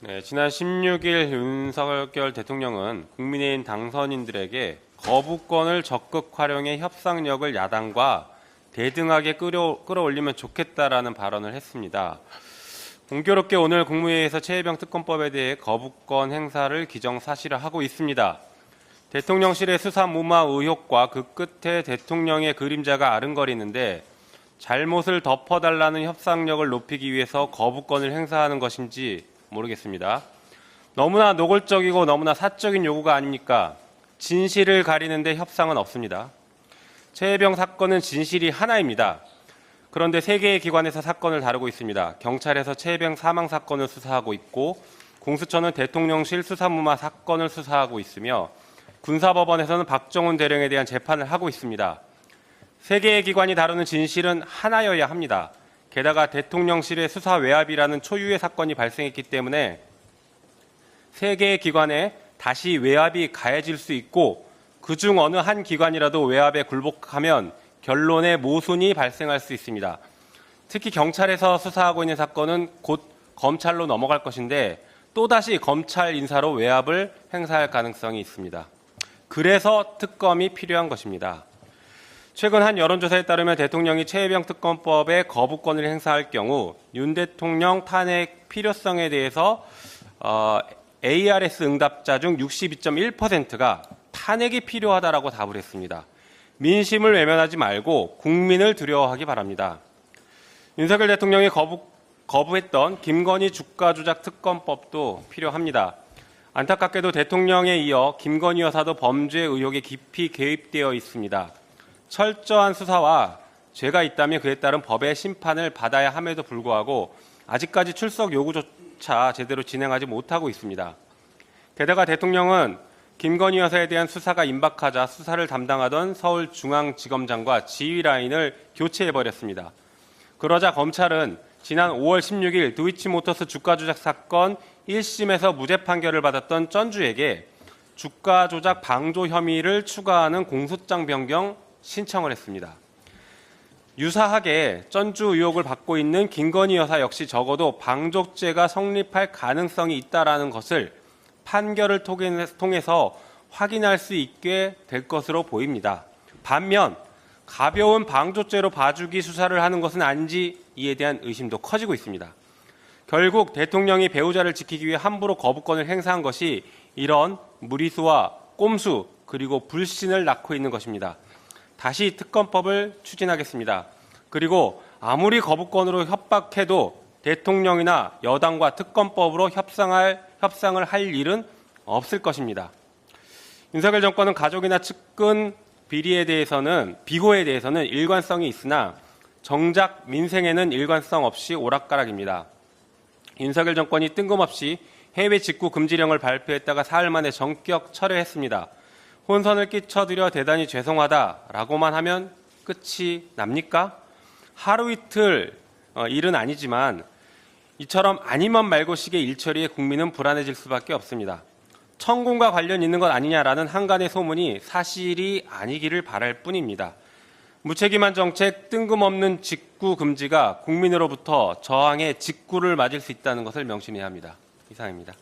네, 지난 16일 윤석열 대통령은 국민의힘 당선인들에게 거부권을 적극 활용해 협상력을 야당과 대등하게 끌어올리면 좋겠다라는 발언을 했습니다. 공교롭게 오늘 국무회의에서 최혜병 특검법에 대해 거부권 행사를 기정사실화하고 있습니다. 대통령실의 수사 무마 의혹과 그 끝에 대통령의 그림자가 아른거리는데 잘못을 덮어달라는 협상력을 높이기 위해서 거부권을 행사하는 것인지 모르겠습니다. 너무나 노골적이고 너무나 사적인 요구가 아닙니까? 진실을 가리는데 협상은 없습니다. 최혜병 사건은 진실이 하나입니다. 그런데 세 개의 기관에서 사건을 다루고 있습니다. 경찰에서 최혜병 사망 사건을 수사하고 있고, 공수처는 대통령실 수사무마 사건을 수사하고 있으며, 군사법원에서는 박정훈 대령에 대한 재판을 하고 있습니다. 세 개의 기관이 다루는 진실은 하나여야 합니다. 게다가 대통령실의 수사 외압이라는 초유의 사건이 발생했기 때문에 세 개의 기관에 다시 외압이 가해질 수 있고, 그중 어느 한 기관이라도 외압에 굴복하면 결론의 모순이 발생할 수 있습니다. 특히 경찰에서 수사하고 있는 사건은 곧 검찰로 넘어갈 것인데 또다시 검찰 인사로 외압을 행사할 가능성이 있습니다. 그래서 특검이 필요한 것입니다. 최근 한 여론조사에 따르면 대통령이 최혜병 특검법에 거부권을 행사할 경우 윤 대통령 탄핵 필요성에 대해서 ARS 응답자 중 62.1%가 탄핵이 필요하다라고 답을 했습니다. 민심을 외면하지 말고 국민을 두려워하기 바랍니다. 윤석열 대통령이 거부했던 김건희 주가 조작 특검법도 필요합니다. 안타깝게도 대통령에 이어 김건희 여사도 범죄 의혹에 깊이 개입되어 있습니다. 철저한 수사와 죄가 있다면 그에 따른 법의 심판을 받아야 함에도 불구하고 아직까지 출석 요구조차 제대로 진행하지 못하고 있습니다. 게다가 대통령은 김건희 여사에 대한 수사가 임박하자 수사를 담당하던 서울중앙지검장과 지휘라인을 교체해버렸습니다. 그러자 검찰은 지난 5월 16일 도이치모터스 주가 조작 사건 1심에서 무죄 판결을 받았던 전주에게 주가 조작 방조 혐의를 추가하는 공소장 변경 신청을 했습니다. 유사하게 전주 의혹을 받고 있는 김건희 여사 역시 적어도 방조죄가 성립할 가능성이 있다라는 것을 판결을 통해서 확인할 수 있게 될 것으로 보입니다. 반면 가벼운 방조죄로 봐주기 수사를 하는 것은 아닌지 이에 대한 의심도 커지고 있습니다. 결국 대통령이 배우자를 지키기 위해 함부로 거부권을 행사한 것이 이런 무리수와 꼼수 그리고 불신을 낳고 있는 것입니다. 다시 특검법을 추진하겠습니다. 그리고 아무리 거부권으로 협박해도 대통령이나 여당과 특검법으로 협상을 할 일은 없을 것입니다. 윤석열 정권은 가족이나 측근 비호에 대해서는 일관성이 있으나 정작 민생에는 일관성 없이 오락가락입니다. 윤석열 정권이 뜬금없이 해외 직구 금지령을 발표했다가 사흘 만에 전격 철회했습니다. 혼선을 끼쳐드려 대단히 죄송하다라고만 하면 끝이 납니까? 하루 이틀 일은 아니지만 이처럼 아니면 말고식의 일처리에 국민은 불안해질 수밖에 없습니다. 천공과 관련 있는 것 아니냐라는 한간의 소문이 사실이 아니기를 바랄 뿐입니다. 무책임한 정책, 뜬금없는 직구 금지가 국민으로부터 저항의 직구를 맞을 수 있다는 것을 명심해야 합니다. 이상입니다.